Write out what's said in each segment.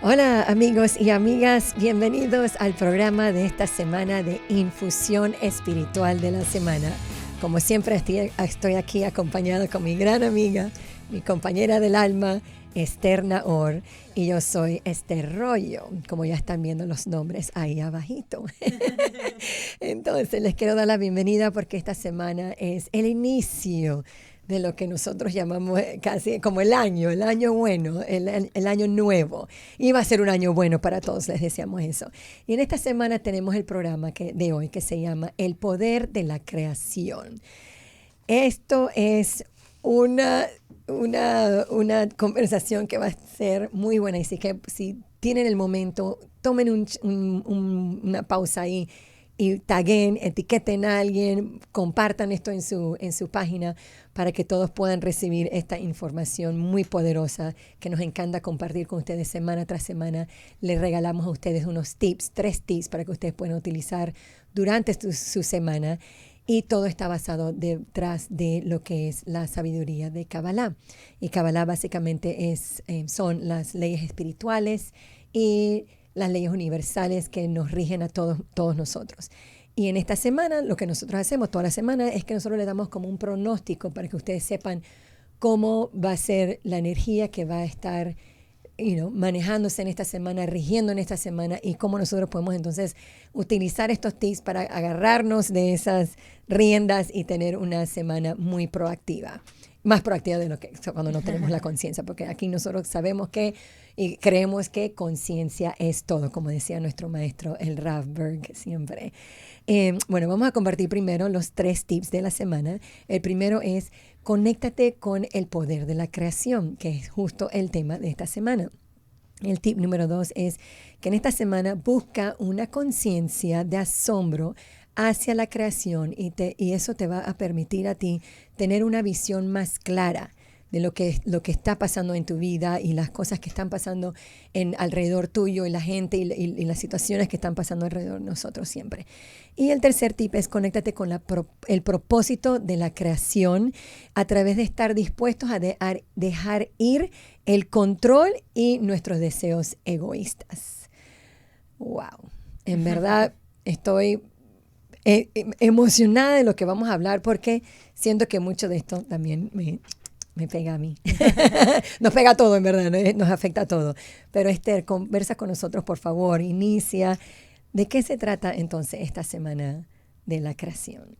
Hola amigos y amigas, bienvenidos al programa de esta semana de Infusión Espiritual de la Semana. Como siempre estoy aquí acompañada con mi gran amiga, mi compañera del alma, Esther Naor, y yo soy Esther Royo, como ya están viendo los nombres ahí abajito. Entonces les quiero dar la bienvenida porque esta semana es el inicio de lo que nosotros llamamos casi como el año bueno, el año nuevo. Y va a ser un año bueno para todos, les deseamos eso. Y en esta semana tenemos el programa de hoy que se llama El Poder de la Creación. Esto es una conversación que va a ser muy buena. Así que si tienen el momento, tomen una pausa ahí y taguen, etiqueten a alguien, compartan esto en su página para que todos puedan recibir esta información muy poderosa que nos encanta compartir con ustedes semana tras semana. Les regalamos a ustedes unos tips, 3 tips para que ustedes puedan utilizar durante su semana. Y todo está basado detrás de lo que es la sabiduría de Kabbalah. Y Kabbalah básicamente son las leyes espirituales y las leyes universales que nos rigen a todos nosotros. Y en esta semana, lo que nosotros hacemos toda la semana es que nosotros le damos como un pronóstico para que ustedes sepan cómo va a ser la energía que va a estar manejándose en esta semana, rigiendo en esta semana, y cómo nosotros podemos entonces utilizar estos tips para agarrarnos de esas riendas y tener una semana muy proactiva. Más proactiva de lo que cuando no tenemos la conciencia, porque aquí nosotros sabemos y creemos que conciencia es todo, como decía nuestro maestro, el Rav Berg, siempre. Bueno, vamos a compartir primero los 3 tips de la semana. El primero es: conéctate con el poder de la creación, que es justo el tema de esta semana. El tip número 2 es que en esta semana busca una conciencia de asombro hacia la creación y eso te va a permitir a ti tener una visión más clara de lo que está pasando en tu vida y las cosas que están pasando alrededor tuyo y la gente y las situaciones que están pasando alrededor de nosotros siempre. Y el tercer tip es: conéctate con el propósito de la creación a través de estar dispuestos a dejar ir el control y nuestros deseos egoístas. ¡Wow! En verdad estoy emocionada de lo que vamos a hablar porque siento que mucho de esto también me pega a mí. Nos pega a todo, en verdad, nos afecta a todo. Pero Esther, conversa con nosotros, por favor, inicia. ¿De qué se trata entonces esta semana de la creación?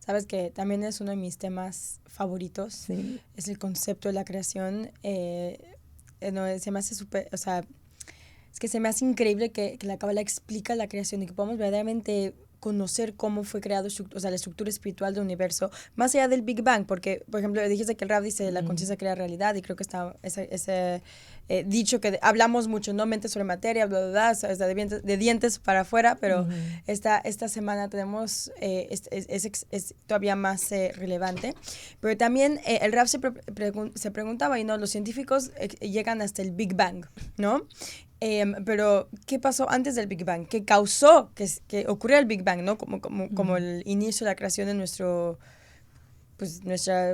Sabes que también es uno de mis temas favoritos. Sí. Es el concepto de la creación. Se me hace súper, es que se me hace increíble que la Kabbalah explica la creación y que podamos verdaderamente conocer cómo fue creado, la estructura espiritual del universo, más allá del Big Bang, porque, por ejemplo, dijiste que el Rav dice la conciencia crea realidad, y creo que está ese dicho que hablamos mucho, ¿no? Mente sobre materia, bla, bla, bla, de dientes para afuera, pero esta semana tenemos, es todavía más relevante. Pero también el Rav se preguntaba, y no, los científicos llegan hasta el Big Bang, ¿no? Pero, ¿qué pasó antes del Big Bang? ¿Qué causó que ocurriera el Big Bang, ¿no? Como el inicio de la creación de nuestro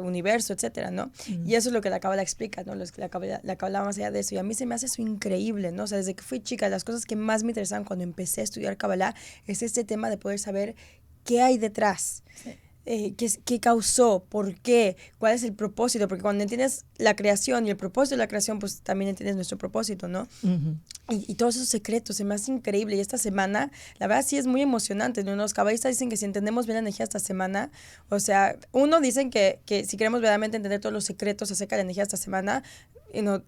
universo, etcétera, ¿no? Y eso es lo que la Kabbalah explica, ¿no? La Kabbalah más allá de eso. Y a mí se me hace eso increíble, ¿no? O sea, desde que fui chica, las cosas que más me interesaban cuando empecé a estudiar Kabbalah es este tema de poder saber qué hay detrás. Sí. ¿Qué causó? ¿Por qué? ¿Cuál es el propósito? Porque cuando entiendes la creación y el propósito de la creación, pues también entiendes nuestro propósito, ¿no? Uh-huh. Y todos esos secretos, se me hace increíble. Y esta semana, la verdad, sí es muy emocionante, ¿no? Los cabalistas dicen que si entendemos bien la energía esta semana, o sea, dicen que si queremos verdaderamente entender todos los secretos acerca de la energía esta semana,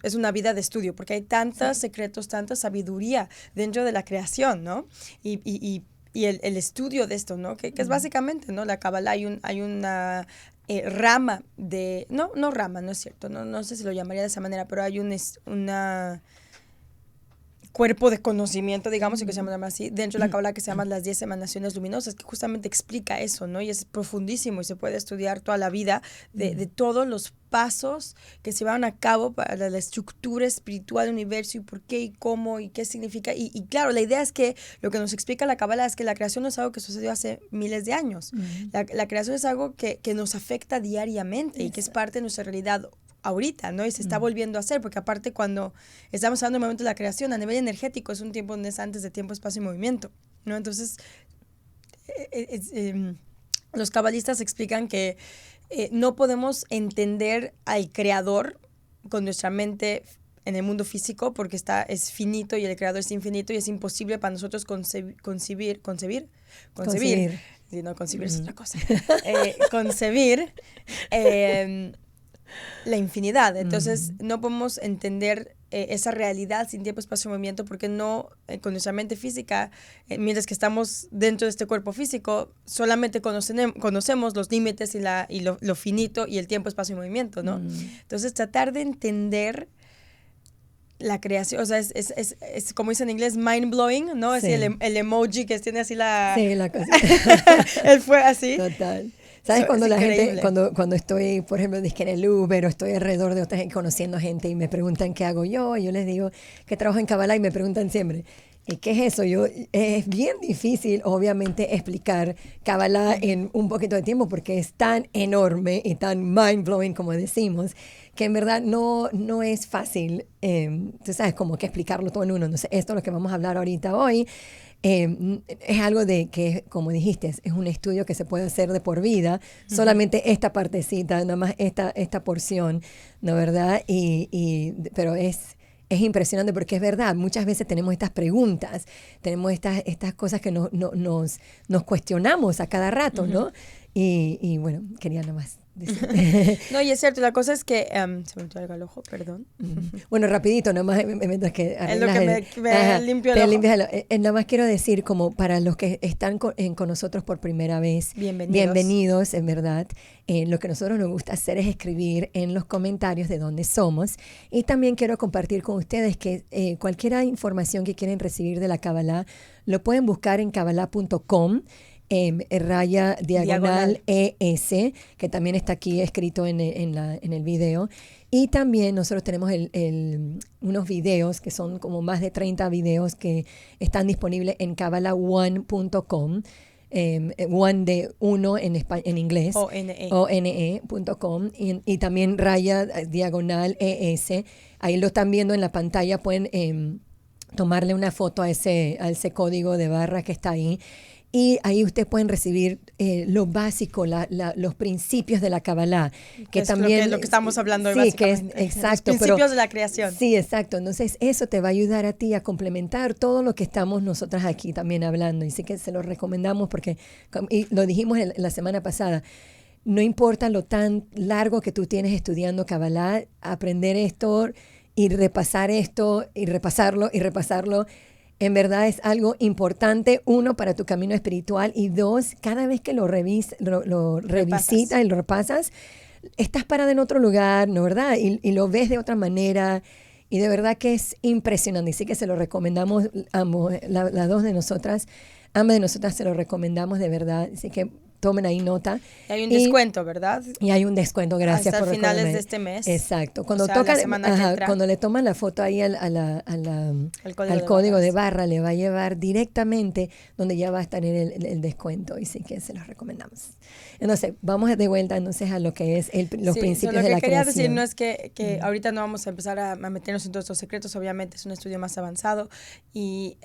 es una vida de estudio, porque hay tantos secretos, tanta sabiduría dentro de la creación, ¿no? Y el estudio de esto, ¿no? Que es básicamente, ¿no? La Kabbalah hay una rama de... No rama, no es cierto. No sé si lo llamaría de esa manera, pero hay una cuerpo de conocimiento, digamos, y que se llama así, dentro de la Kabbalah, que se llama las 10 emanaciones luminosas, que justamente explica eso, ¿no? Y es profundísimo y se puede estudiar toda la vida de todos los pasos que se llevaron a cabo para la estructura espiritual del universo y por qué y cómo y qué significa. Y claro, la idea es que lo que nos explica la Kabbalah es que la creación no es algo que sucedió hace miles de años. La creación es algo que nos afecta diariamente y que es parte de nuestra realidad ahorita, ¿no? Y se está volviendo a hacer, porque aparte cuando estamos hablando del momento de la creación, a nivel energético es un tiempo donde es antes de tiempo, espacio y movimiento, ¿no? Entonces, los cabalistas explican que no podemos entender al creador con nuestra mente en el mundo físico porque es finito y el creador es infinito y es imposible para nosotros concebir. Sí, no, concebir es otra cosa. Concebir la infinidad. Entonces, no podemos entender esa realidad sin tiempo, espacio y movimiento porque no, con nuestra mente física, mientras que estamos dentro de este cuerpo físico, solamente conocemos los límites y lo finito y el tiempo, espacio y movimiento, ¿no? Entonces, tratar de entender la creación, o sea, es como dice en inglés, mind-blowing, ¿no? Sí. Así el emoji que tiene así la... Sí, la cosita. Él fue así. Total. ¿Sabes? Cuando la gente, cuando estoy, por ejemplo, dizque en el Uber o estoy alrededor de otra gente, conociendo gente y me preguntan qué hago yo les digo que trabajo en Kabbalah y me preguntan siempre, ¿y qué es eso? Es bien difícil, obviamente, explicar Kabbalah en un poquito de tiempo porque es tan enorme y tan mind-blowing, como decimos, que en verdad no es fácil, tú sabes, como que explicarlo todo en uno. Entonces, esto es lo que vamos a hablar ahorita hoy. Es algo de que, como dijiste, es un estudio que se puede hacer de por vida, solamente esta partecita, nada más esta porción, ¿no verdad? Pero es impresionante porque es verdad, muchas veces tenemos estas preguntas, tenemos estas cosas que nos cuestionamos a cada rato, ¿no? Y bueno, quería nada más decir. No, y es cierto, la cosa es que... se me metió algo al ojo, perdón. Bueno, rapidito, nada más mientras que... Es lo que me limpio el ojo. Nada más quiero decir, como para los que están con nosotros por primera vez, bienvenidos, en verdad. Lo que nosotros nos gusta hacer es escribir en los comentarios de dónde somos. Y también quiero compartir con ustedes que cualquier información que quieren recibir de la Kabbalah, lo pueden buscar en kabbalah.com. /diagonal ES, que también está aquí escrito en el video. Y también nosotros tenemos unos videos que son como más de 30 videos que están disponibles en kabbalahone.com. One de uno en inglés, ONE.com, y también /diagonal ES. Ahí lo están viendo en la pantalla, pueden tomarle una foto a ese código de barra que está ahí. Y ahí ustedes pueden recibir lo básico, los principios de la Kabbalah. Que también lo que estamos hablando hoy, sí, básicamente. Que es, exacto. Los principios de la creación. Sí, exacto. Entonces, eso te va a ayudar a ti a complementar todo lo que estamos nosotras aquí también hablando. Y sí que se lo recomendamos porque, y lo dijimos la semana pasada, no importa lo tan largo que tú tienes estudiando Kabbalah, aprender esto y repasar esto y repasarlo y repasarlo, en verdad es algo importante, uno, para tu camino espiritual, y dos, cada vez que lo revisitas y lo repasas, estás parada en otro lugar, ¿no verdad? Y lo ves de otra manera, y de verdad que es impresionante. Así que se lo recomendamos, ambos, las dos de nosotras, ambas de nosotras se lo recomendamos de verdad. Así que tomen ahí nota. Y hay un descuento, ¿verdad? Y hay un descuento, gracias hasta por finales recomendarme. de este mes. Exacto. Cuando cuando le toman la foto ahí al código de barra, le va a llevar directamente donde ya va a estar el descuento. Y sí que se los recomendamos. Entonces, vamos de vuelta entonces a lo que es los principios de la creación. Lo que quería decir no es que ahorita no vamos a empezar a meternos en todos estos secretos. Obviamente es un estudio más avanzado y...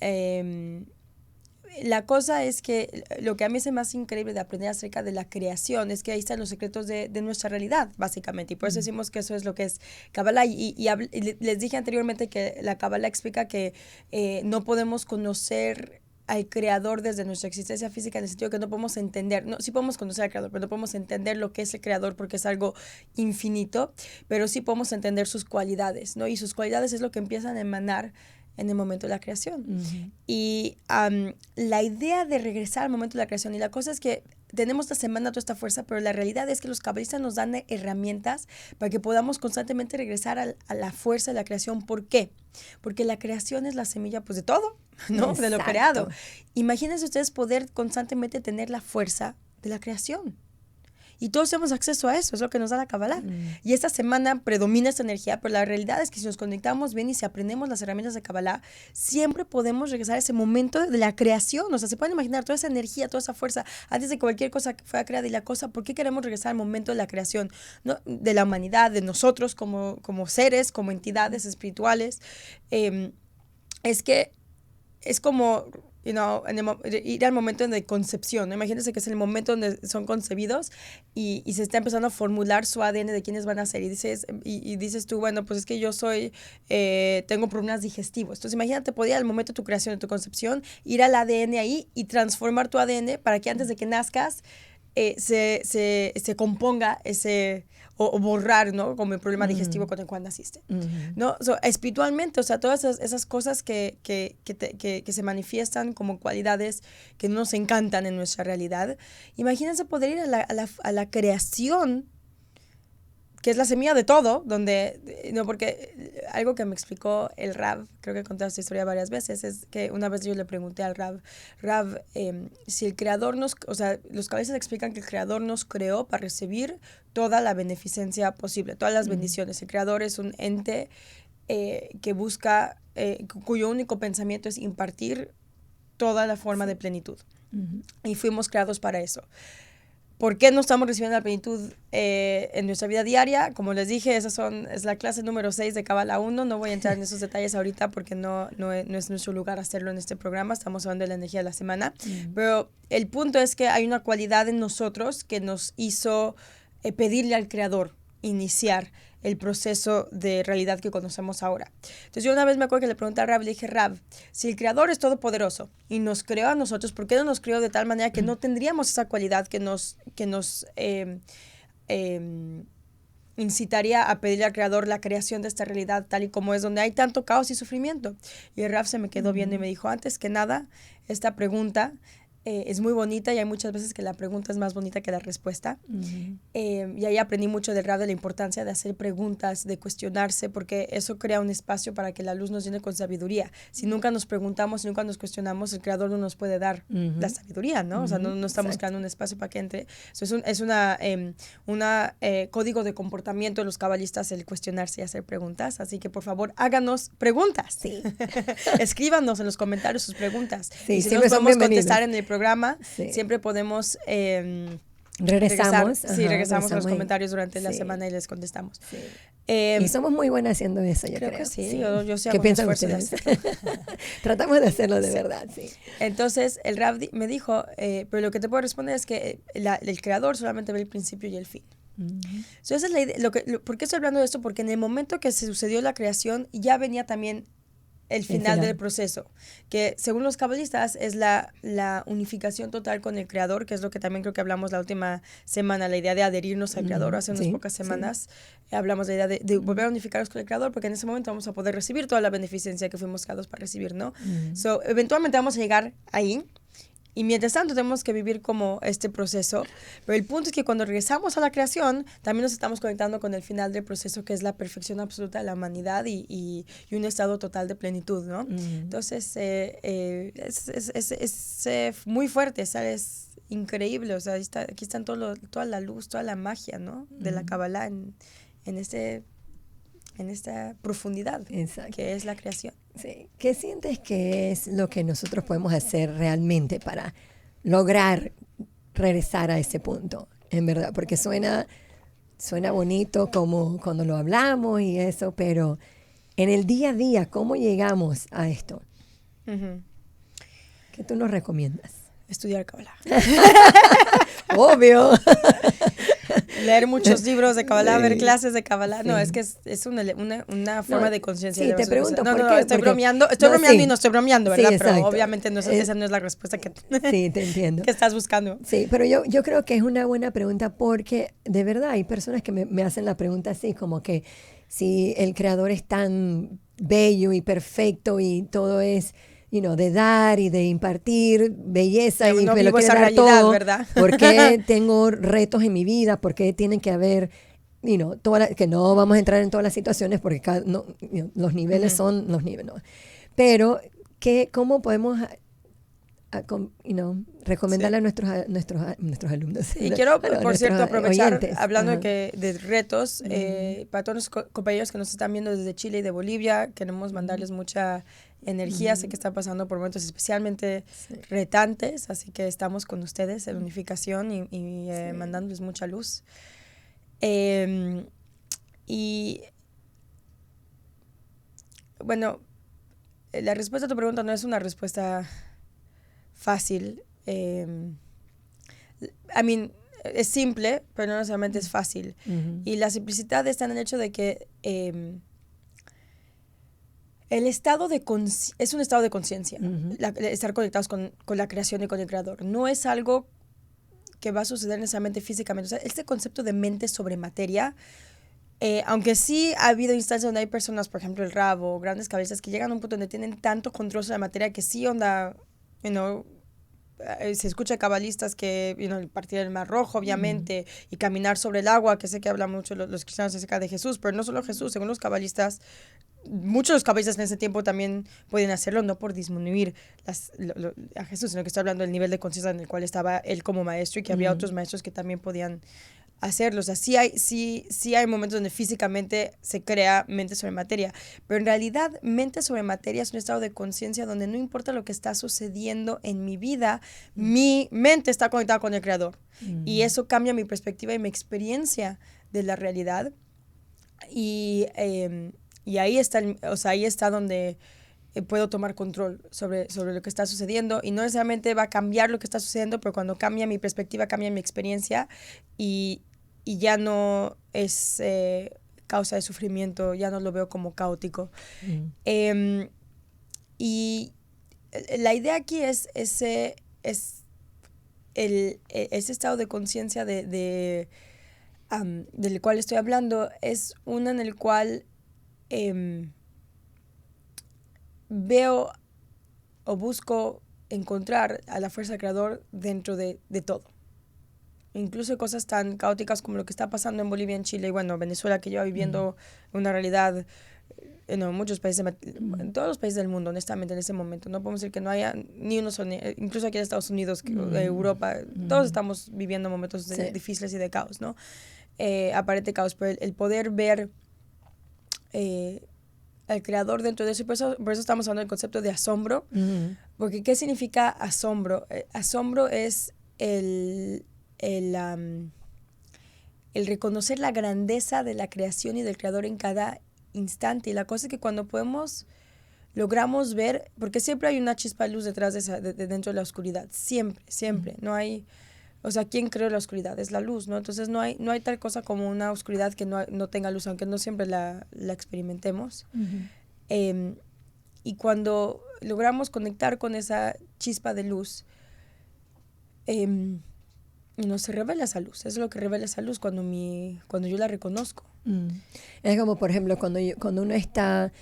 la cosa es que lo que a mí es más increíble de aprender acerca de la creación es que ahí están los secretos de nuestra realidad, básicamente. Y por eso decimos que eso es lo que es Kabbalah. Y les dije anteriormente que la Kabbalah explica que no podemos conocer al creador desde nuestra existencia física, en el sentido que no podemos entender, sí podemos conocer al creador, pero no podemos entender lo que es el creador porque es algo infinito, pero sí podemos entender sus cualidades, ¿no? Y sus cualidades es lo que empiezan a emanar en el momento de la creación. Y la idea de regresar al momento de la creación, y la cosa es que tenemos esta semana toda esta fuerza, pero la realidad es que los cabalistas nos dan herramientas para que podamos constantemente regresar a la fuerza de la creación. ¿Por qué? Porque la creación es la semilla, pues, de todo, ¿no? Exacto. De lo creado. Imagínense ustedes poder constantemente tener la fuerza de la creación. Y todos tenemos acceso a eso, es lo que nos da la Kabbalah. Y esta semana predomina esta energía, pero la realidad es que si nos conectamos bien y si aprendemos las herramientas de Kabbalah, siempre podemos regresar a ese momento de la creación. O sea, se pueden imaginar toda esa energía, toda esa fuerza, antes de que cualquier cosa fuera creada y la cosa, ¿por qué queremos regresar al momento de la creación, ¿no? De la humanidad, de nosotros como seres, como entidades espirituales? Es que es como, ir al momento de concepción, ¿no? Imagínense que es el momento donde son concebidos y se está empezando a formular su ADN de quiénes van a ser. Y dices tú, bueno, pues es que yo tengo problemas digestivos. Entonces imagínate, podía al momento de tu creación, de tu concepción, ir al ADN ahí y transformar tu ADN para que antes de que nazcas se componga ese, o borrar, ¿no? Como el problema digestivo con el cual naciste, ¿no? Espiritualmente, o sea, todas esas cosas que se manifiestan como cualidades que no nos encantan en nuestra realidad. Imagínense poder ir a la creación, que es la semilla de todo, porque algo que me explicó el Rav, creo que he contado esta historia varias veces, es que una vez yo le pregunté al Rav, si el Creador los cabalistas explican que el Creador nos creó para recibir toda la beneficencia posible, todas las bendiciones. El Creador es un ente que busca, cuyo único pensamiento es impartir toda la forma de plenitud. Y fuimos creados para eso. ¿Por qué no estamos recibiendo la plenitud en nuestra vida diaria? Como les dije, es la clase número 6 de Kabbalah 1. No voy a entrar en esos detalles ahorita porque no es nuestro lugar hacerlo en este programa. Estamos hablando de la energía de la semana. Pero el punto es que hay una cualidad en nosotros que nos hizo pedirle al Creador iniciar el proceso de realidad que conocemos ahora. Entonces yo una vez me acuerdo que le pregunté a Rav, le dije, Rav, si el Creador es todopoderoso y nos creó a nosotros, ¿por qué no nos creó de tal manera que no tendríamos esa cualidad que nos incitaría a pedirle al Creador la creación de esta realidad tal y como es, donde hay tanto caos y sufrimiento? Y el Rav se me quedó viendo y me dijo, antes que nada, esta pregunta es muy bonita y hay muchas veces que la pregunta es más bonita que la respuesta. Y ahí aprendí mucho del Rav de la importancia de hacer preguntas, de cuestionarse, porque eso crea un espacio para que la luz nos llene con sabiduría. Si nunca nos preguntamos, si nunca nos cuestionamos, el Creador no nos puede dar la sabiduría, ¿no? O sea, no estamos creando un espacio para que entre. Eso es un código de comportamiento de los cabalistas, el cuestionarse y hacer preguntas. Así que, por favor, háganos preguntas. Sí. Escríbanos en los comentarios sus preguntas. Sí, y si nos podemos contestar en el programa, siempre podemos regresamos a los comentarios durante la semana y les contestamos. Sí. Y somos muy buenas haciendo eso, yo creo. Que sí. Yo ¿Qué piensan ustedes? Tratamos de hacerlo de verdad, sí. Entonces, el Rav me dijo, pero lo que te puedo responder es que el Creador solamente ve el principio y el fin. So, esa es la idea. ¿Por qué estoy hablando de esto? Porque en el momento que se sucedió la creación, ya venía también el final del proceso, que según los cabalistas es la unificación total con el Creador, que es lo que también creo que hablamos la última semana, la idea de adherirnos al Creador. Hace unas pocas semanas hablamos de la idea de volver a unificarnos con el Creador, porque en ese momento vamos a poder recibir toda la beneficencia que fuimos creados para recibir, ¿no? So, eventualmente vamos a llegar ahí. Y mientras tanto tenemos que vivir como este proceso. Pero el punto es que cuando regresamos a la creación, también nos estamos conectando con el final del proceso, que es la perfección absoluta de la humanidad y un estado total de plenitud, ¿no? Entonces, es muy fuerte, ¿sabes? Increíble. O sea, aquí están toda la luz, toda la magia, ¿no? De la Kabbalah en esta profundidad. Exacto. Que es la creación. Sí. ¿Qué sientes que es lo que nosotros podemos hacer realmente para lograr regresar a ese punto? En verdad, porque suena bonito como cuando lo hablamos y eso, pero en el día a día, ¿cómo llegamos a esto? ¿Qué tú nos recomiendas? Estudiar Kabbalah. Obvio. Leer muchos libros de Kabbalah, ver clases de Kabbalah. No, es que es una forma de conciencia. Sí, te pregunto, ¿por qué? Estoy bromeando y no estoy bromeando, ¿verdad? Sí, pero obviamente esa no es la respuesta que sí, te entiendo. que estás buscando. Sí, pero yo creo que es una buena pregunta porque de verdad hay personas que me hacen la pregunta así, como que si el Creador es tan bello y perfecto y todo es de dar y de impartir belleza y me lo quiere dar realidad, todo, ¿verdad? ¿Por qué tengo retos en mi vida? ¿Por qué tienen que haber, que no vamos a entrar en todas las situaciones porque los niveles son los niveles, ¿no? Pero, ¿cómo podemos recomendarle a nuestros alumnos. Y quiero, por cierto, aprovechar, oyentes. hablando de retos, para todos los compañeros que nos están viendo desde Chile y de Bolivia, queremos mandarles mucha energía. Sé que están pasando por momentos especialmente retantes, así que estamos con ustedes en unificación y mandándoles mucha luz. Y bueno, la respuesta a tu pregunta no es una respuesta fácil. Es simple, pero no necesariamente es fácil. Y la simplicidad está en el hecho de que el estado es un estado de conciencia, estar conectados con la creación y con el creador. No es algo que va a suceder necesariamente físicamente. O sea, este concepto de mente sobre materia, aunque sí ha habido instancias donde hay personas, por ejemplo el Rabo, grandes cabezas, que llegan a un punto donde tienen tanto control sobre la materia que sí se escucha cabalistas que, partir del Mar Rojo, obviamente, y caminar sobre el agua, que sé que hablan mucho los cristianos acerca de Jesús, pero no solo Jesús, según los cabalistas, muchos de los cabalistas en ese tiempo también pueden hacerlo, no por disminuir a Jesús, sino que estoy hablando del nivel de conciencia en el cual estaba él como maestro y que había otros maestros que también podían hacerlo. O sea, sí hay momentos donde físicamente se crea mente sobre materia, pero en realidad mente sobre materia es un estado de conciencia donde no importa lo que está sucediendo en mi vida, mi mente está conectada con el creador. Y eso cambia mi perspectiva y mi experiencia de la realidad. Y ahí está donde puedo tomar control sobre lo que está sucediendo, y no necesariamente va a cambiar lo que está sucediendo, pero cuando cambia mi perspectiva, cambia mi experiencia y ya no es causa de sufrimiento, ya no lo veo como caótico. Y la idea aquí es ese estado de conciencia del cual estoy hablando, es uno en el cual veo o busco encontrar a la fuerza del creador dentro de todo. Incluso cosas tan caóticas como lo que está pasando en Bolivia, en Chile y Venezuela, que lleva viviendo una realidad en muchos países, en todos los países del mundo, honestamente, en ese momento. No podemos decir que no haya ni uno solo, incluso aquí en Estados Unidos, Europa, todos estamos viviendo momentos difíciles y de caos, ¿no? Aparente caos, pero el poder ver al creador dentro de eso, y por eso estamos hablando del concepto de asombro, porque ¿qué significa asombro? Asombro es el reconocer la grandeza de la creación y del creador en cada instante. Y la cosa es que cuando logramos ver, porque siempre hay una chispa de luz detrás de dentro de la oscuridad, siempre. No hay, o sea, ¿quién creó la oscuridad? Es la luz, ¿no? Entonces no hay tal cosa como una oscuridad que no tenga luz, aunque no siempre la experimentemos. Y cuando logramos conectar con esa chispa de luz, se revela esa luz. Eso es lo que revela esa luz cuando yo la reconozco. Es como, por ejemplo, cuando uno está,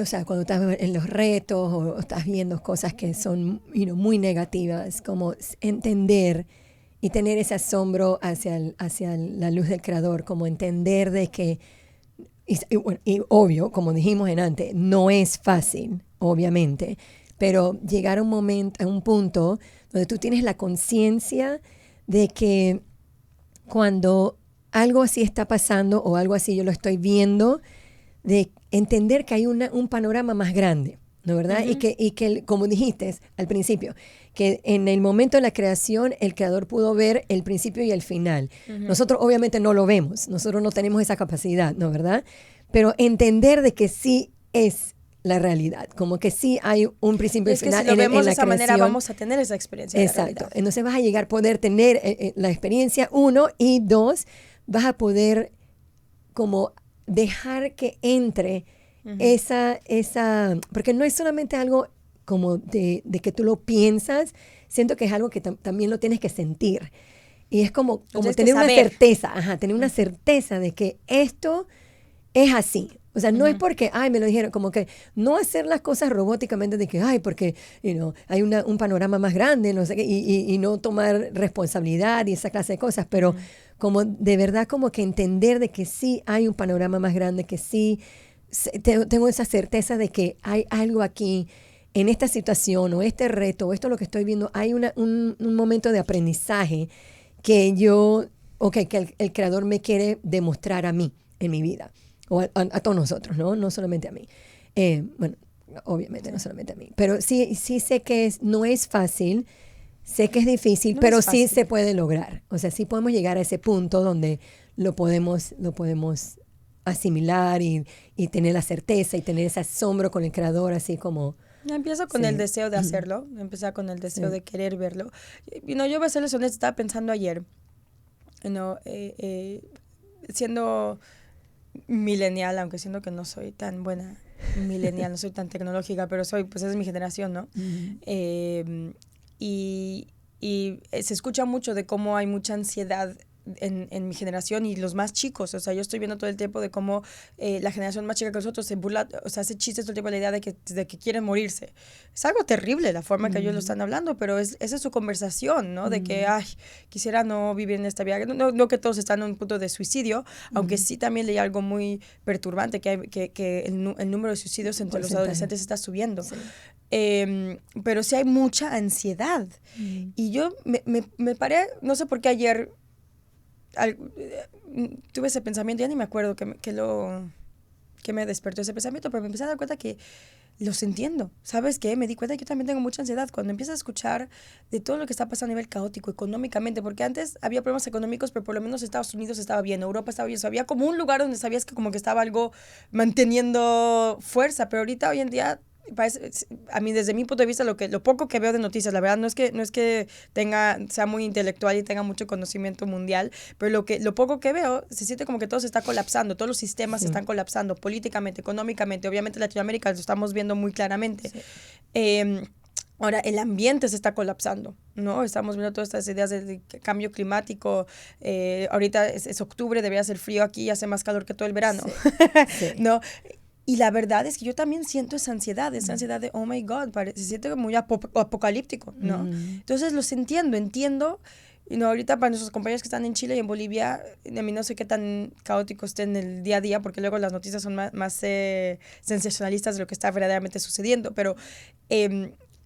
o sea, cuando estás en los retos o estás viendo cosas que son muy negativas, como entender y tener ese asombro hacia la luz del creador, como entender de que, y obvio, como dijimos antes, no es fácil, obviamente, pero llegar a un punto donde tú tienes la conciencia de que cuando algo así está pasando o algo así yo lo estoy viendo, de entender que hay un panorama más grande, ¿no verdad? Y que, como dijiste al principio, que en el momento de la creación el creador pudo ver el principio y el final. Nosotros obviamente no lo vemos, nosotros no tenemos esa capacidad, ¿no verdad? Pero entender de que sí es la realidad, como que sí hay un principio y final si lo vemos de esa creación. manera, vamos a tener esa experiencia. Exacto. Entonces vas a llegar a poder tener la experiencia, 1, y 2, vas a poder como dejar que entre esa, porque no es solamente algo como de que tú lo piensas, siento que es algo que también lo tienes que sentir. Y es como tener una certeza, tener una certeza de que esto es así. O sea, no es porque, me lo dijeron, como que no hacer las cosas robóticamente de que, porque hay un panorama más grande, no sé qué, y no tomar responsabilidad y esa clase de cosas, pero como de verdad como que entender de que sí hay un panorama más grande, que sí tengo esa certeza de que hay algo aquí en esta situación o este reto o esto lo que estoy viendo, hay un momento de aprendizaje que que el creador me quiere demostrar a mí en mi vida, o a todos nosotros, ¿no? No solamente a mí. Bueno, obviamente no solamente a mí, pero sí sé que no es fácil, sé que es difícil, No pero es fácil. sí se puede lograr. O sea, sí podemos llegar a ese punto donde lo podemos asimilar y tener la certeza y tener ese asombro con el creador, así como... Empieza con el deseo de hacerlo, empieza con el deseo de querer verlo. Yo voy a serles honesta, estaba pensando ayer, siendo millennial, aunque siento que no soy tan buena millennial, no soy tan tecnológica, pero pues es mi generación, ¿no? Y se escucha mucho de cómo hay mucha ansiedad en mi generación y los más chicos. O sea, yo estoy viendo todo el tiempo de cómo la generación más chica que nosotros se burla, o sea, hace chistes todo el tiempo de la idea de que quieren morirse. Es algo terrible la forma que ellos lo están hablando, pero esa es su conversación, ¿no? De que, ay, quisiera no vivir en esta vida. No que todos están en un punto de suicidio, aunque sí también leí algo muy perturbante, que el número de suicidios entre los adolescentes está subiendo. Sí. Pero sí hay mucha ansiedad. Y yo me paré, no sé por qué ayer tuve ese pensamiento, ya ni me acuerdo que me despertó ese pensamiento, pero me empecé a dar cuenta que los entiendo. ¿Sabes qué? Me di cuenta que yo también tengo mucha ansiedad cuando empiezas a escuchar de todo lo que está pasando a nivel caótico, económicamente, porque antes había problemas económicos, pero por lo menos Estados Unidos estaba bien, Europa estaba bien, o sea, había como un lugar donde sabías que como que estaba algo manteniendo fuerza, pero ahorita, hoy en día, a mí desde mi punto de vista lo poco que veo de noticias, la verdad no es que sea muy intelectual y tenga mucho conocimiento mundial, pero lo poco que veo se siente como que todo se está colapsando, todos los sistemas se están colapsando políticamente, económicamente, obviamente Latinoamérica lo estamos viendo muy claramente. Ahora, el ambiente se está colapsando, ¿no? Estamos viendo todas estas ideas de cambio climático. Ahorita es octubre, debería hacer frío aquí y hace más calor que todo el verano, sí. ¿No? Y la verdad es que yo también siento esa ansiedad de, oh my God, se siente muy apocalíptico, ¿no? Entonces los entiendo. Ahorita para nuestros compañeros que están en Chile y en Bolivia, a mí no sé qué tan caótico esté en el día a día, porque luego las noticias son más sensacionalistas de lo que está verdaderamente sucediendo, pero...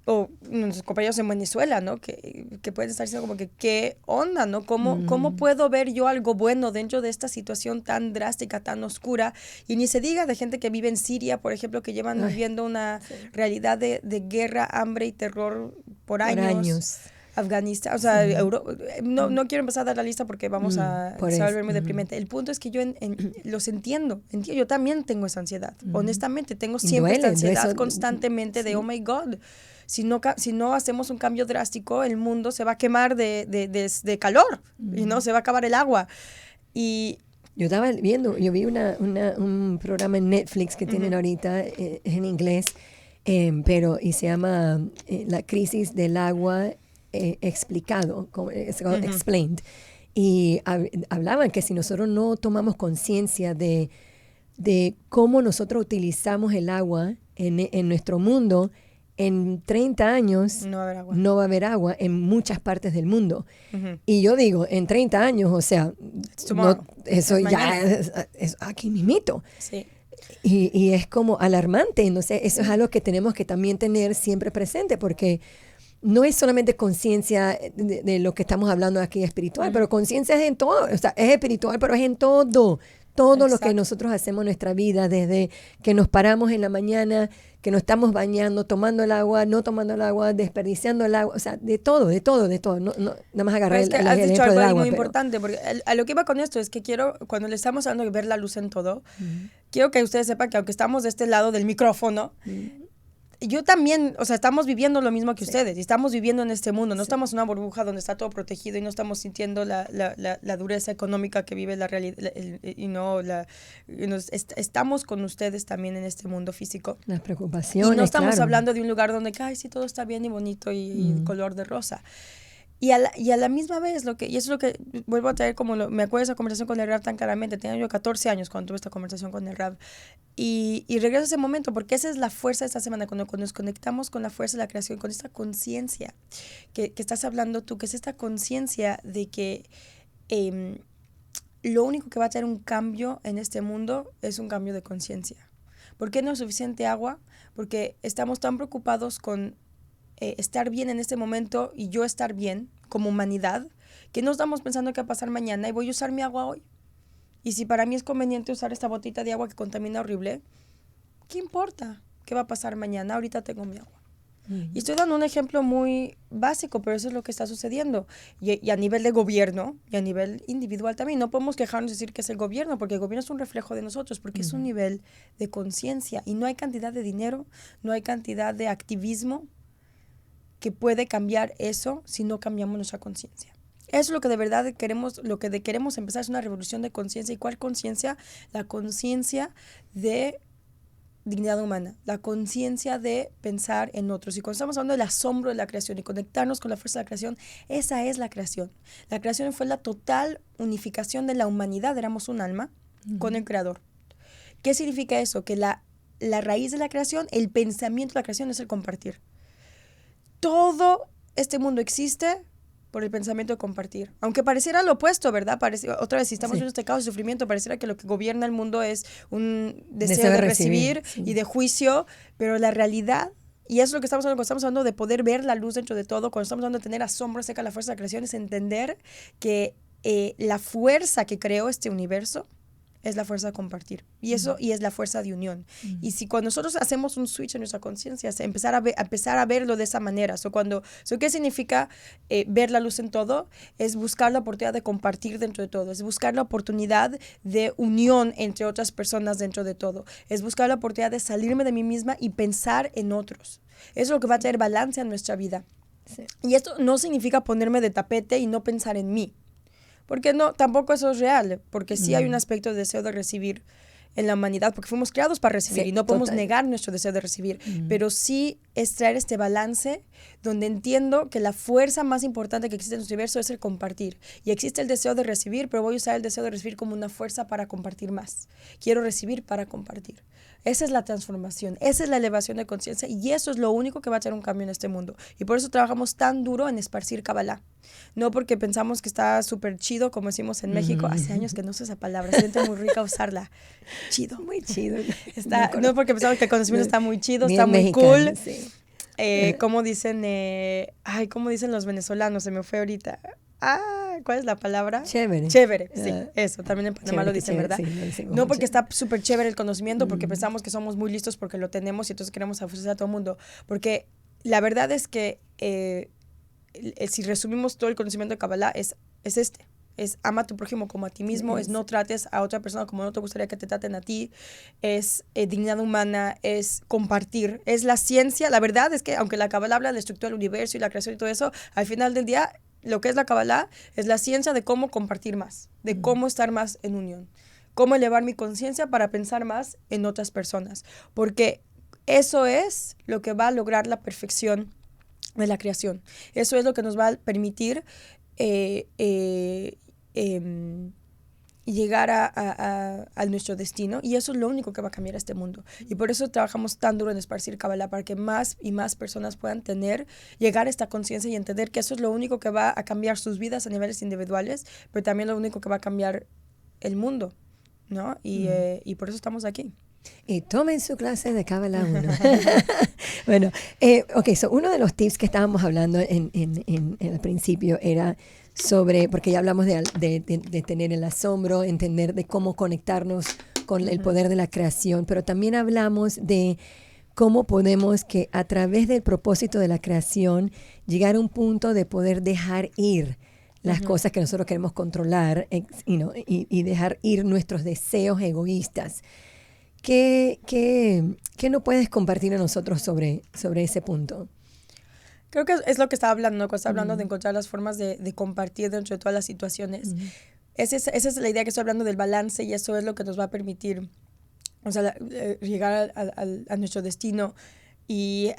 o nuestros compañeros en Venezuela, ¿no? Que pueden estar diciendo como que, ¿qué onda, no? ¿Cómo puedo ver yo algo bueno dentro de esta situación tan drástica, tan oscura? Y ni se diga de gente que vive en Siria, por ejemplo, que llevan viviendo una realidad de guerra, hambre y terror por años. Afganistán, o sea, no quiero empezar a dar la lista porque vamos a volver muy deprimente. El punto es que yo los entiendo. Yo también tengo esa ansiedad. Honestamente, tengo siempre esta ansiedad constantemente de, oh my God, si no hacemos un cambio drástico, el mundo se va a quemar de calor y no se va a acabar el agua. Y yo vi un programa en Netflix que tienen ahorita, en inglés, y se llama La crisis del agua explicado, explained. Y hablaban que si nosotros no tomamos conciencia de cómo nosotros utilizamos el agua en nuestro mundo, en 30 años no va a haber agua en muchas partes del mundo. Y yo digo, en 30 años, o sea, eso ya es aquí mismito. Sí. Y es como alarmante. Entonces, eso es algo que tenemos que también tener siempre presente, porque no es solamente conciencia de lo que estamos hablando aquí espiritual, pero conciencia es en todo. O sea, es espiritual, pero es en todo. Todo lo que nosotros hacemos en nuestra vida, desde que nos paramos en la mañana, que nos estamos bañando, tomando el agua, no tomando el agua, desperdiciando el agua, o sea, de todo. No, nada más agarré el has dicho algo del agua. Muy importante, porque a lo que iba con esto es que quiero, cuando le estamos hablando de ver la luz en todo, quiero que ustedes sepan que aunque estamos de este lado del micrófono, yo también, o sea, estamos viviendo lo mismo que ustedes, y estamos viviendo en este mundo, no estamos en una burbuja donde está todo protegido y no estamos sintiendo la dureza económica que vive la realidad, estamos con ustedes también en este mundo físico. Las preocupaciones, y no estamos hablando de un lugar donde, ay, sí, todo está bien y bonito y color de rosa. Y a la misma vez, y eso es lo que vuelvo a traer, me acuerdo de esa conversación con el Rab tan claramente. Tenía yo 14 años cuando tuve esta conversación con el Rab. Y regreso a ese momento, porque esa es la fuerza de esta semana, cuando nos conectamos con la fuerza de la creación, con esta conciencia que estás hablando tú, que es esta conciencia de que lo único que va a traer un cambio en este mundo es un cambio de conciencia. ¿Por qué no es suficiente agua? Porque estamos tan preocupados con estar bien en este momento y yo estar bien como humanidad, que no estamos pensando qué va a pasar mañana y voy a usar mi agua hoy. Y si para mí es conveniente usar esta botita de agua que contamina horrible, ¿qué importa qué va a pasar mañana? Ahorita tengo mi agua. Y estoy dando un ejemplo muy básico, pero eso es lo que está sucediendo. Y a nivel de gobierno y a nivel individual también. No podemos quejarnos y decir que es el gobierno, porque el gobierno es un reflejo de nosotros, porque es un nivel de conciencia. Y no hay cantidad de dinero, no hay cantidad de activismo que puede cambiar eso si no cambiamos nuestra conciencia. Eso es lo que de verdad queremos, queremos empezar es una revolución de conciencia. ¿Y cuál conciencia? La conciencia de dignidad humana, la conciencia de pensar en otros. Y cuando estamos hablando del asombro de la creación y conectarnos con la fuerza de la creación, esa es la creación. La creación fue la total unificación de la humanidad, éramos un alma con el Creador. ¿Qué significa eso? Que la raíz de la creación, el pensamiento de la creación es el compartir. Todo este mundo existe por el pensamiento de compartir. Aunque pareciera lo opuesto, ¿verdad? Otra vez, si estamos en este caos de sufrimiento, pareciera que lo que gobierna el mundo es un deseo de recibir y de juicio, pero la realidad, y eso es lo que estamos hablando, cuando estamos hablando de poder ver la luz dentro de todo, cuando estamos hablando de tener asombro acerca de la fuerza de la creación, es entender que la fuerza que creó este universo es la fuerza de compartir. Y eso y es la fuerza de unión. Y si cuando nosotros hacemos un switch en nuestra conciencia, empezar a verlo de esa manera. ¿Qué significa ver la luz en todo? Es buscar la oportunidad de compartir dentro de todo. Es buscar la oportunidad de unión entre otras personas dentro de todo. Es buscar la oportunidad de salirme de mí misma y pensar en otros. Eso es lo que va a traer balance a nuestra vida. Sí. Y esto no significa ponerme de tapete y no pensar en mí. Porque no, tampoco eso es real, porque sí hay un aspecto de deseo de recibir en la humanidad, porque fuimos creados para recibir y no podemos negar nuestro deseo de recibir, pero sí es traer este balance donde entiendo que la fuerza más importante que existe en nuestro universo es el compartir. Y existe el deseo de recibir, pero voy a usar el deseo de recibir como una fuerza para compartir más. Quiero recibir para compartir. Esa es la transformación, esa es la elevación de conciencia y eso es lo único que va a traer un cambio en este mundo. Y por eso trabajamos tan duro en esparcir Kabbalah. No porque pensamos que está súper chido, como decimos en México. Hace años que no uso esa palabra, se siente muy rica usarla. Chido. Muy chido. No porque pensamos que el conocimiento está muy chido, está muy cool. Sí. ¿Cómo dicen los venezolanos? Se me fue ahorita. ¿Cuál es la palabra? Chévere. Chévere, sí, eso. También en Panamá lo dicen, ¿verdad? Sí, no porque está súper chévere el conocimiento, porque pensamos que somos muy listos porque lo tenemos y entonces queremos ofrecer a todo el mundo. Porque la verdad es que si resumimos todo el conocimiento de Kabbalah, es ama a tu prójimo como a ti mismo, es no trates a otra persona como no te gustaría que te traten a ti, es dignidad humana, es compartir, es la ciencia. La verdad es que aunque la Kabbalah habla de la estructura del universo y la creación y todo eso, al final del día lo que es la Kabbalah es la ciencia de cómo compartir más, de cómo estar más en unión, cómo elevar mi conciencia para pensar más en otras personas, porque eso es lo que va a lograr la perfección de la creación. Eso es lo que nos va a permitir llegar a nuestro destino, y eso es lo único que va a cambiar este mundo. Y por eso trabajamos tan duro en esparcir Kabbalah, para que más y más personas puedan llegar a esta conciencia y entender que eso es lo único que va a cambiar sus vidas a niveles individuales, pero también lo único que va a cambiar el mundo, ¿no? Y por eso estamos aquí. Y tomen su clase de Kabbalah 1. Bueno, uno de los tips que estábamos hablando en el principio era sobre, porque ya hablamos de tener el asombro, entender de cómo conectarnos con el poder de la creación, pero también hablamos de cómo podemos que a través del propósito de la creación llegar a un punto de poder dejar ir las cosas que nosotros queremos controlar y dejar ir nuestros deseos egoístas. ¿Qué no puedes compartir a nosotros sobre ese punto? Creo que es lo que estaba hablando, ¿no? Cuando estaba hablando de encontrar las formas de compartir dentro de todas las situaciones. Esa es la idea que estoy hablando del balance, y eso es lo que nos va a permitir, llegar a nuestro destino. Y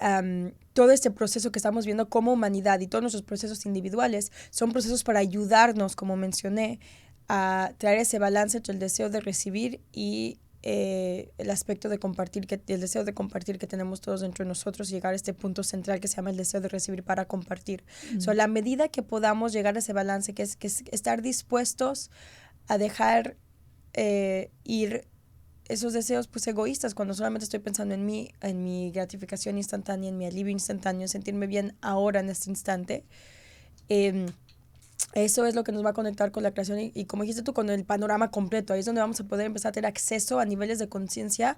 todo este proceso que estamos viendo como humanidad y todos nuestros procesos individuales son procesos para ayudarnos, como mencioné, a traer ese balance entre el deseo de recibir y el aspecto de compartir, el deseo de compartir que tenemos todos dentro de nosotros, y llegar a este punto central que se llama el deseo de recibir para compartir. A la medida que podamos llegar a ese balance, que es estar dispuestos a dejar ir esos deseos pues egoístas, cuando solamente estoy pensando en mi gratificación instantánea, en mi alivio instantáneo, sentirme bien ahora en este instante. Eso es lo que nos va a conectar con la creación y como dijiste tú, con el panorama completo. Ahí es donde vamos a poder empezar a tener acceso a niveles de conciencia.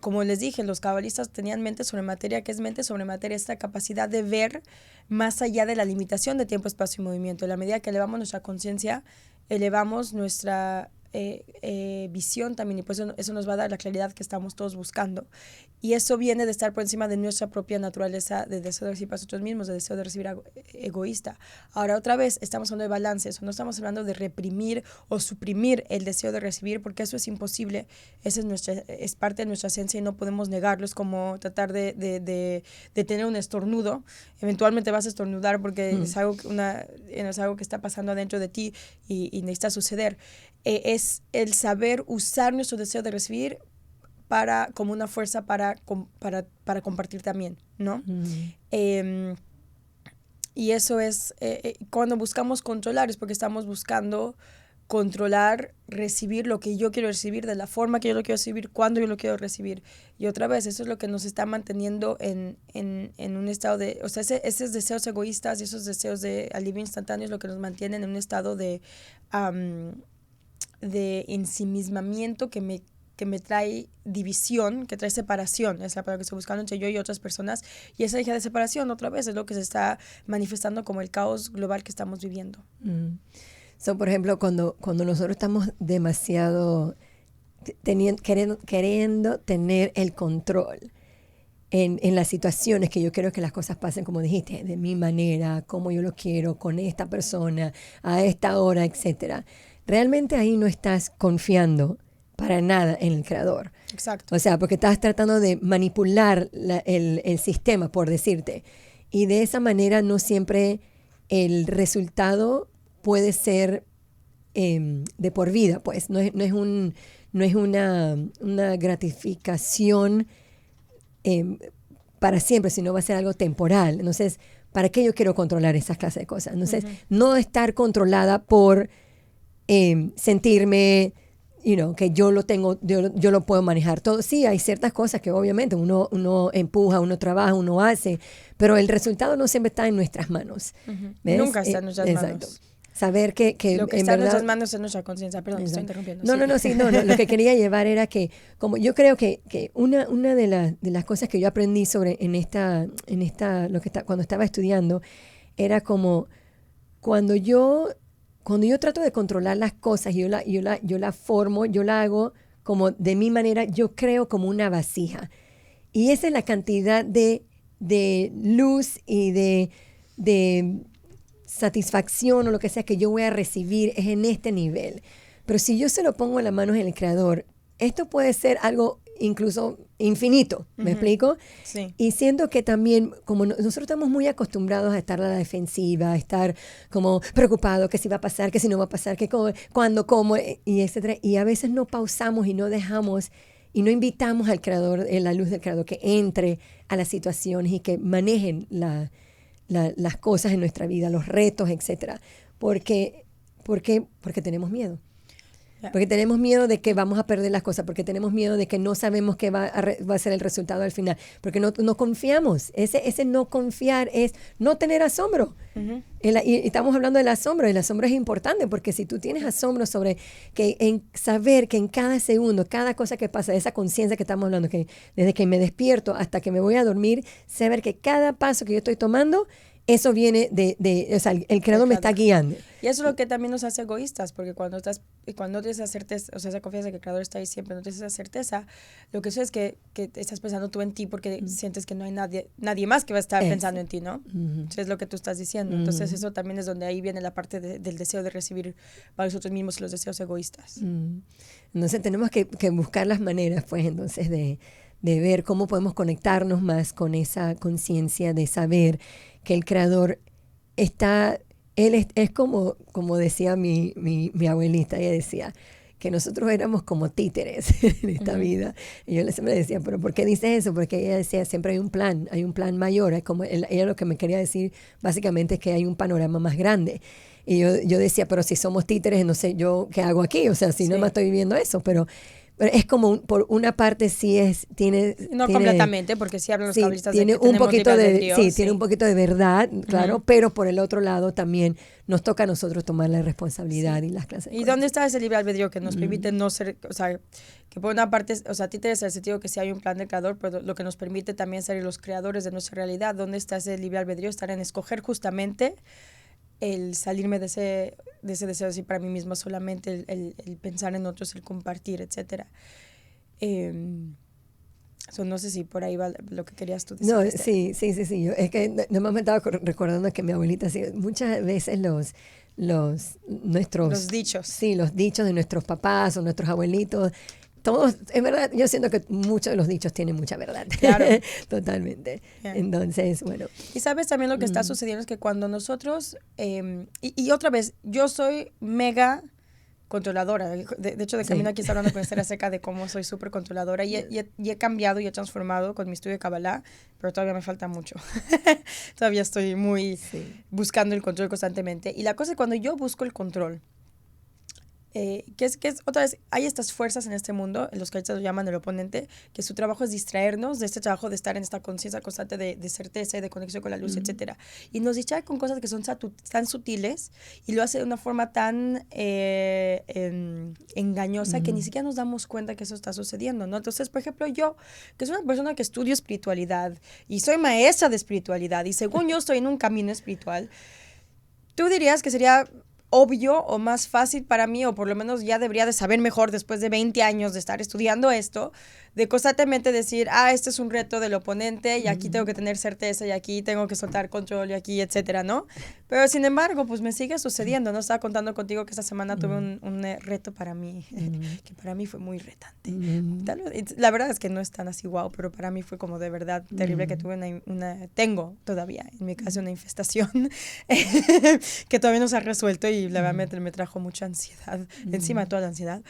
Como les dije, los cabalistas tenían mente sobre materia. ¿Qué es mente sobre materia? Esta capacidad de ver más allá de la limitación de tiempo, espacio y movimiento. En la medida que elevamos nuestra conciencia, elevamos nuestra visión también, y pues eso nos va a dar la claridad que estamos todos buscando. Y eso viene de estar por encima de nuestra propia naturaleza de deseo de recibir para nosotros mismos, de deseo de recibir egoísta. Ahora otra vez estamos hablando de balance, eso no estamos hablando de reprimir o suprimir el deseo de recibir, porque eso es imposible. Esa es parte de nuestra esencia y no podemos negarlo. Es como tratar de tener un estornudo. Eventualmente vas a estornudar porque es algo que está pasando adentro de ti y necesita suceder. Es el saber usar nuestro deseo de recibir como una fuerza para compartir también, ¿no? Y eso es cuando buscamos controlar, es porque estamos buscando controlar, recibir lo que yo quiero recibir, de la forma que yo lo quiero recibir, cuando yo lo quiero recibir. Y otra vez, eso es lo que nos está manteniendo en un estado de... O sea, esos deseos egoístas y esos deseos de alivio instantáneo es lo que nos mantienen en un estado de ensimismamiento que me trae división, que trae separación, es la palabra que estoy buscando entre yo y otras personas, y esa idea de separación otra vez es lo que se está manifestando como el caos global que estamos viviendo. Por ejemplo, cuando nosotros estamos demasiado queriendo tener el control en las situaciones que yo quiero que las cosas pasen, como dijiste, de mi manera, como yo lo quiero, con esta persona, a esta hora, etcétera. Realmente ahí no estás confiando para nada en el creador. Exacto. O sea, porque estás tratando de manipular el sistema, por decirte. Y de esa manera no siempre el resultado puede ser de por vida, pues. No es una gratificación para siempre, sino va a ser algo temporal. Entonces, ¿para qué yo quiero controlar esas clases de cosas? Entonces, no estar controlada por sentirme, que yo lo puedo manejar todo. Sí, hay ciertas cosas que obviamente uno empuja, uno trabaja, uno hace, pero el resultado no siempre está en nuestras manos. Nunca está en nuestras exacto. manos. Saber que lo que está en nuestras manos es nuestra conciencia. Perdón, estoy interrumpiendo. No, lo que quería llevar era que, como yo creo que una de las cosas que yo aprendí cuando estaba estudiando, era como cuando yo trato de controlar las cosas, yo la formo, yo la hago como de mi manera, yo creo como una vasija. Y esa es la cantidad de luz y de satisfacción o lo que sea que yo voy a recibir es en este nivel. Pero si yo se lo pongo en las manos del creador, esto puede ser algo incluso infinito, ¿me explico? Sí. Y siento que también, como nosotros estamos muy acostumbrados a estar a la defensiva, a estar como preocupados, que si va a pasar, que si no va a pasar, que cuándo, cómo, y etcétera. Y a veces no pausamos y no dejamos y no invitamos al creador, la luz del creador, que entre a las situaciones y que manejen las cosas en nuestra vida, los retos, etcétera. Porque tenemos miedo. Porque tenemos miedo de que vamos a perder las cosas, porque tenemos miedo de que no sabemos qué va a ser el resultado al final, porque no confiamos. Ese no confiar es no tener asombro. Y estamos hablando del asombro. El asombro es importante, porque si tú tienes asombro sobre en saber que en cada segundo, cada cosa que pasa, esa conciencia que estamos hablando, que desde que me despierto hasta que me voy a dormir, saber que cada paso que yo estoy tomando, eso viene o sea, el creador me está guiando. Y eso es lo que también nos hace egoístas, porque cuando no tienes esa certeza, o sea, esa confianza que el creador está ahí siempre, no tienes esa certeza, lo que eso es que estás pensando tú en ti porque sientes que no hay nadie más que va a estar pensando en ti, ¿no? Eso es lo que tú estás diciendo. Entonces eso también es donde ahí viene la parte del deseo de recibir para nosotros mismos y los deseos egoístas. Entonces tenemos que buscar las maneras, pues, entonces de ver cómo podemos conectarnos más con esa conciencia de saber que el creador él es como decía mi abuelita, ella decía que nosotros éramos como títeres en esta vida. Y yo siempre decía, ¿pero por qué dice eso? Porque ella decía, siempre hay un plan mayor. Es como ella lo que me quería decir básicamente es que hay un panorama más grande. Y yo decía, pero si somos títeres, no sé yo qué hago aquí. O sea, si no me estoy viviendo eso, pero Pero es como, por una parte sí tiene... No tiene, completamente, porque sí hablan los sí, cabalistas tiene de que un tenemos poquito libre de, albedrío, sí, tiene un poquito de verdad, claro, pero por el otro lado también nos toca a nosotros tomar la responsabilidad y las clases. ¿Y dónde está ese libre albedrío que nos permite no ser, o sea, que por una parte, o sea, a ti te interesa el sentido que sí hay un plan del creador, pero lo que nos permite también ser los creadores de nuestra realidad? ¿Dónde está ese libre albedrío? Estar en escoger justamente el salirme de ese deseo así para mí misma, solamente el pensar en otros, el compartir, etcétera. No sé si por ahí va lo que querías tú decir. No, sí. Yo, es que nomás me estaba recordando que mi abuelita, sí, muchas veces nuestros... Los dichos. Sí, los dichos de nuestros papás o nuestros abuelitos. Todos, en verdad, yo siento que muchos de los dichos tienen mucha verdad. Claro. Totalmente. Yeah. Entonces, bueno. Y sabes también lo que está sucediendo es que cuando nosotros, y otra vez, yo soy mega controladora. De hecho, de camino aquí está hablando con Esther acerca de cómo soy súper controladora y he cambiado y he transformado con mi estudio de Kabbalah, pero todavía me falta mucho. Todavía estoy muy buscando el control constantemente. Y la cosa es cuando yo busco el control, que es otra vez, hay estas fuerzas en este mundo, los que lo llaman el oponente, que su trabajo es distraernos de este trabajo de estar en esta conciencia constante de certeza y de conexión con la luz, etcétera. Y nos distrae con cosas que son tan sutiles y lo hace de una forma tan engañosa que ni siquiera nos damos cuenta que eso está sucediendo, ¿no? Entonces, por ejemplo, yo, que soy una persona que estudio espiritualidad y soy maestra de espiritualidad y según yo estoy en un camino espiritual, tú dirías que sería obvio o más fácil para mí, o por lo menos ya debería de saber mejor después de 20 años de estar estudiando esto, de constantemente decir, este es un reto del oponente y aquí tengo que tener certeza y aquí tengo que soltar control y aquí, etcétera, ¿no? Pero sin embargo, pues me sigue sucediendo, ¿no? Estaba contando contigo que esta semana tuve un reto para mí, que para mí fue muy retante. La verdad es que no es tan así guau, pero para mí fue como de verdad terrible que tuve tengo todavía, en mi caso, una infestación que todavía no se ha resuelto y la verdad me trajo mucha ansiedad, encima de toda la ansiedad.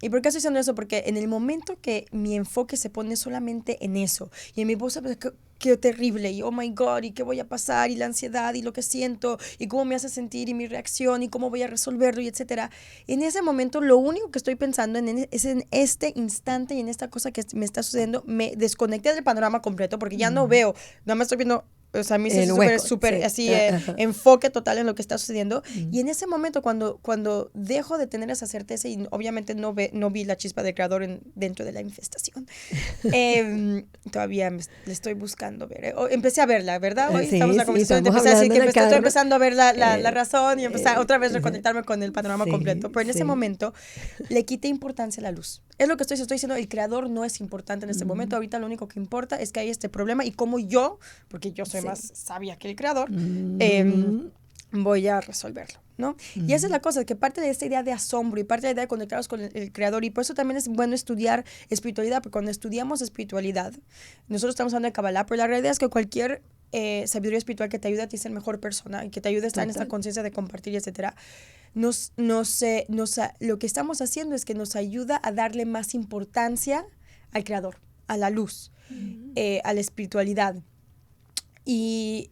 ¿Y por qué estoy diciendo eso? Porque en el momento que mi enfoque se pone solamente en eso, y en mi voz, qué terrible, y oh my God, y qué voy a pasar, y la ansiedad, y lo que siento, y cómo me hace sentir, y mi reacción, y cómo voy a resolverlo, y etcétera. En ese momento, lo único que estoy pensando es en este instante y en esta cosa que me está sucediendo. Me desconecté del panorama completo porque ya no veo, nada más estoy viendo. O sea, a mí es súper sí. así, enfoque total en lo que está sucediendo. Y en ese momento, cuando dejo de tener esa certeza, y obviamente no vi la chispa del creador dentro de la infestación, todavía le estoy buscando ver. Empecé a verla, ¿verdad? Hoy estamos en la conversación. Empecé a decir que estoy empezando a ver la razón y empecé otra vez a reconectarme con el panorama completo. Pero en ese momento le quité importancia a la luz. Es lo que estoy diciendo, el creador no es importante en este momento. Ahorita lo único que importa es que hay este problema y cómo yo, porque yo soy más sabia que el creador, voy a resolverlo, ¿no? Y esa es la cosa, que parte de esta idea de asombro y parte de la idea de conectarnos con el creador, y por eso también es bueno estudiar espiritualidad, porque cuando estudiamos espiritualidad, nosotros estamos hablando de Kabbalah, pero la realidad es que cualquier sabiduría espiritual que te ayude a ti a ser mejor persona y que te ayude a estar en esta conciencia de compartir, etcétera, lo que estamos haciendo es que nos ayuda a darle más importancia al creador, a la luz, a la espiritualidad. Y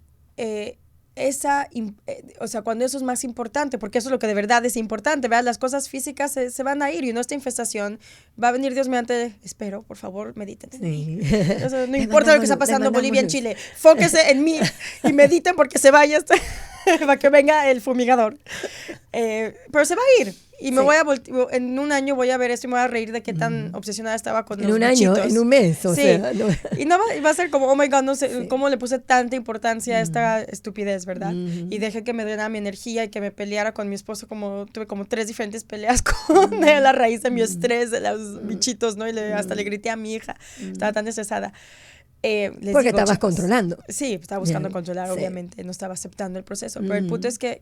o sea, cuando eso es más importante, porque eso es lo que de verdad es importante, ¿verdad? Las cosas físicas se van a ir y no esta infestación va a venir Dios mediante, espero, por favor, mediten en mí. No importa lo que está pasando en Bolivia, en Chile, fóquese en mí y mediten porque se vaya para que venga el fumigador. Pero se va a ir. Y me voy en un año voy a ver esto y me voy a reír de qué tan obsesionada estaba con los bichitos. En un mes, o sea. No. Y no va a ser como, oh my God, no sé cómo le puse tanta importancia a esta estupidez, ¿verdad? Y dejé que me drenara mi energía y que me peleara con mi esposo, tuve como 3 diferentes peleas con él a raíz de mi estrés, de los bichitos, ¿no? Y hasta le grité a mi hija, estaba tan estresada. Porque estabas controlando. Sí, estaba buscando controlar, obviamente, no estaba aceptando el proceso, pero el punto es que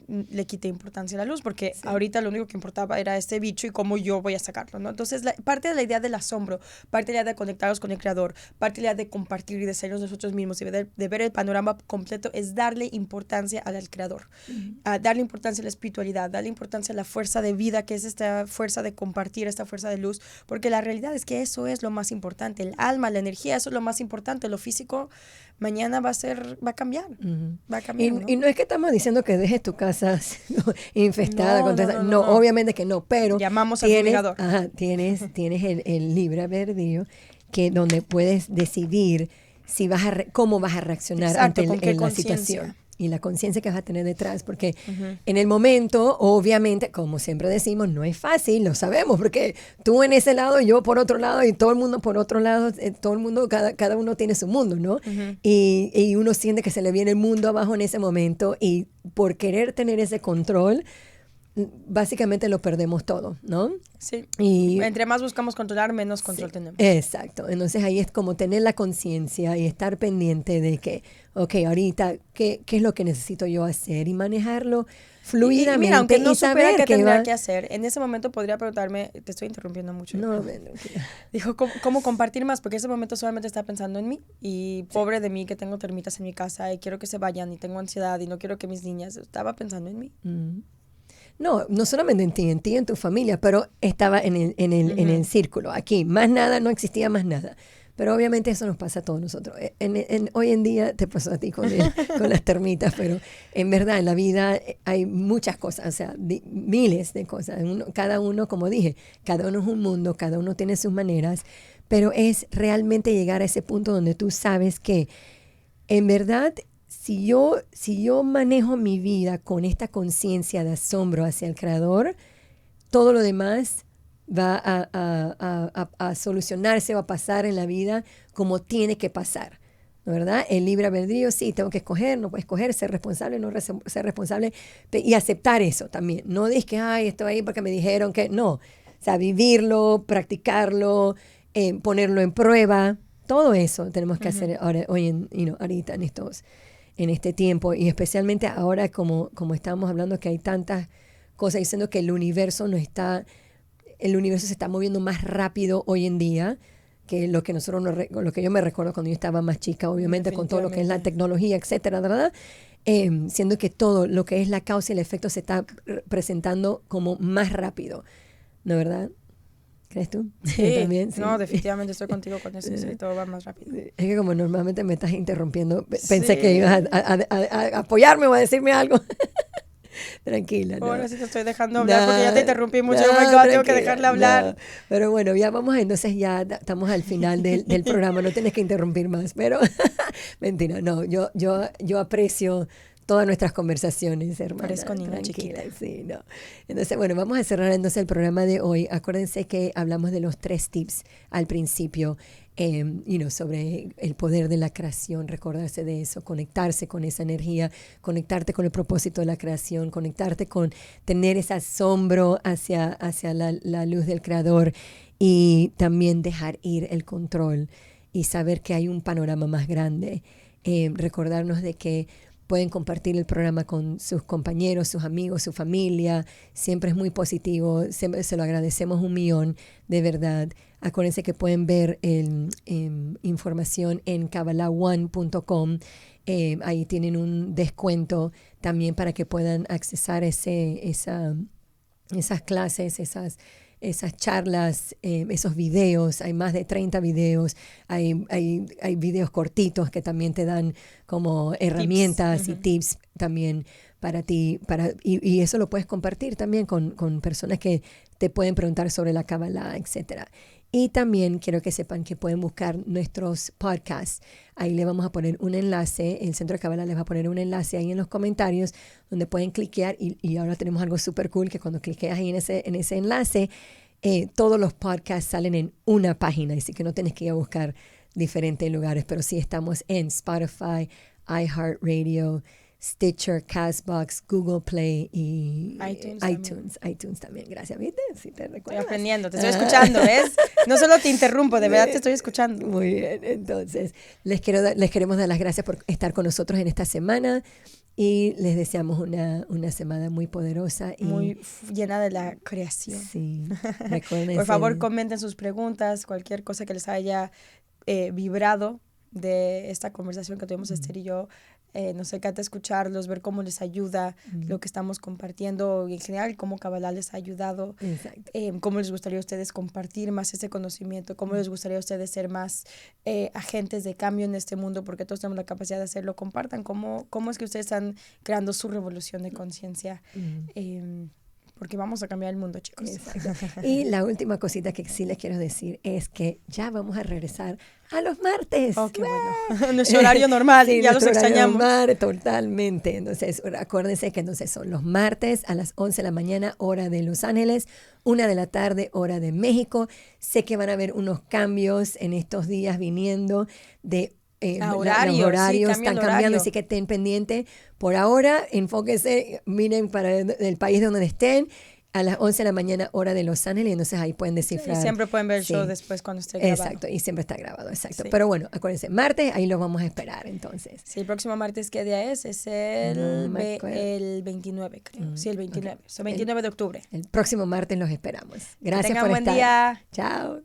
le quité importancia a la luz, porque ahorita lo único que importaba era este bicho y cómo yo voy a sacarlo, ¿no? Entonces, parte de la idea del asombro, parte de la idea de conectarnos con el creador, parte de la idea de compartir y de sernos nosotros mismos y de ver el panorama completo es darle importancia al creador, darle importancia a la espiritualidad, darle importancia a la fuerza de vida, que es esta fuerza de compartir, esta fuerza de luz, porque la realidad es que eso es lo más importante, el alma, la energía, eso es lo más más importante. Lo físico mañana va a cambiar. Va a cambiar, ¿no? Y no es que estamos diciendo que dejes tu casa infestada. No. Obviamente que no, pero llamamos al fumigador. Tienes el libre albedrío que donde puedes decidir si cómo vas a reaccionar ante la situación. Y la conciencia que vas a tener detrás, porque en el momento, obviamente, como siempre decimos, no es fácil, lo sabemos, porque tú en ese lado, yo por otro lado, y todo el mundo por otro lado, todo el mundo, cada uno tiene su mundo, ¿no? Y uno siente que se le viene el mundo abajo en ese momento, y por querer tener ese control, básicamente lo perdemos todo, ¿no? Sí. Y entre más buscamos controlar, menos control tenemos. Exacto. Entonces ahí es como tener la conciencia y estar pendiente de que, ok, ahorita, ¿qué es lo que necesito yo hacer? Y manejarlo fluidamente. Mira, aunque no supiera qué tendría que hacer, en ese momento podría preguntarme, te estoy interrumpiendo mucho. No, dijo, ¿cómo compartir más? Porque en ese momento solamente estaba pensando en mí. Y pobre de mí que tengo termitas en mi casa y quiero que se vayan y tengo ansiedad y no quiero que mis niñas, estaba pensando en mí. No solamente en ti, en tu familia, pero estaba en el círculo, aquí. Más nada, no existía más nada. Pero obviamente eso nos pasa a todos nosotros. Hoy en día te pasó a ti con las termitas, pero en verdad en la vida hay muchas cosas, o sea, miles de cosas. Cada uno, como dije, cada uno es un mundo, cada uno tiene sus maneras, pero es realmente llegar a ese punto donde tú sabes que en verdad si yo manejo mi vida con esta conciencia de asombro hacia el Creador, todo lo demás va a solucionarse o a pasar en la vida como tiene que pasar, ¿no, verdad? El libre albedrío, sí, tengo que escoger, no puedo escoger, ser responsable, no ser responsable, y aceptar eso también. No dices que, estoy ahí porque me dijeron que, no. O sea, vivirlo, practicarlo, ponerlo en prueba, todo eso tenemos que hacer ahorita en este tiempo, y especialmente ahora como estábamos hablando que hay tantas cosas diciendo que el universo se está moviendo más rápido hoy en día que lo que lo que yo me recuerdo cuando yo estaba más chica, obviamente con todo lo que es la tecnología, etcétera, ¿verdad? Siendo que todo lo que es la causa y el efecto se está presentando como más rápido, ¿no, verdad? ¿Crees tú? Sí. ¿También? Sí. No, definitivamente estoy contigo con eso. Sí, todo va más rápido. Es que como normalmente me estás interrumpiendo, pensé que ibas a apoyarme o a decirme algo. Tranquila. Ahora sí te estoy dejando hablar porque ya te interrumpí mucho. Tengo que dejarle hablar. Pero bueno, ya vamos, entonces ya estamos al final del programa. No tienes que interrumpir más, pero mentira, no. Yo aprecio todas nuestras conversaciones, hermana. Parezco niña chiquita. Sí, no. Entonces, bueno, vamos a cerrar entonces el programa de hoy. Acuérdense que hablamos de los 3 tips al principio, sobre el poder de la creación, recordarse de eso, conectarse con esa energía, conectarte con el propósito de la creación, conectarte con tener ese asombro hacia la luz del Creador, y también dejar ir el control y saber que hay un panorama más grande. Recordarnos de que pueden compartir el programa con sus compañeros, sus amigos, su familia. Siempre es muy positivo. Siempre se lo agradecemos un millón, de verdad. Acuérdense que pueden ver información en KabbalahOne.com. Ahí tienen un descuento también para que puedan accesar esas clases, esas charlas, esos videos. Hay más de 30 videos, hay videos cortitos que también te dan como herramientas y tips también para ti, y eso lo puedes compartir también con personas que te pueden preguntar sobre la Kabbalah, etcétera. Y también quiero que sepan que pueden buscar nuestros podcasts. Ahí le vamos a poner un enlace, el Centro de Kabbalah les va a poner un enlace ahí en los comentarios donde pueden cliquear, y ahora tenemos algo súper cool que cuando cliqueas ahí en ese enlace, todos los podcasts salen en una página, así que no tienes que ir a buscar diferentes lugares, pero sí estamos en Spotify, iHeartRadio, Stitcher, Castbox, Google Play y iTunes también. Gracias, ¿viste? Si te recuerdas. Estoy aprendiendo, te estoy escuchando, ¿ves? No solo te interrumpo, de verdad te estoy escuchando. Muy bien, entonces les queremos dar las gracias por estar con nosotros en esta semana, y les deseamos una semana muy poderosa y muy llena de la creación. Sí, por favor, comenten sus preguntas, cualquier cosa que les haya vibrado de esta conversación que tuvimos Esther y yo. Nos encanta escucharlos, ver cómo les ayuda lo que estamos compartiendo y en general cómo Kabbalah les ha ayudado. Cómo les gustaría a ustedes compartir más ese conocimiento, cómo les gustaría a ustedes ser más agentes de cambio en este mundo, porque todos tenemos la capacidad de hacerlo. Compartan cómo es que ustedes están creando su revolución de conciencia. Porque vamos a cambiar el mundo, chicos. Exacto. Y la última cosita que sí les quiero decir es que ya vamos a regresar a los martes. Oh, qué bueno. Nuestro horario normal, sí, ya los extrañamos. Normal, totalmente. Entonces, acuérdense que entonces son los martes a las 11 de la mañana, hora de Los Ángeles, 1 de la tarde, hora de México. Sé que van a haber unos cambios en estos días viniendo de los horarios están cambiando, así que estén pendientes. Por ahora, enfóquense, miren para el país donde estén, a las 11 de la mañana, hora de Los Ángeles, y entonces ahí pueden descifrar. Sí, siempre pueden ver el show después cuando esté grabado. Exacto, y siempre está grabado, exacto. Sí. Pero bueno, acuérdense, martes, ahí lo vamos a esperar, entonces. Sí, el próximo martes, ¿qué día es? Es el 29, creo. Sí, el 29. Okay. 29 de octubre. El próximo martes los esperamos. Gracias que tengan por buen estar. Día. Chao.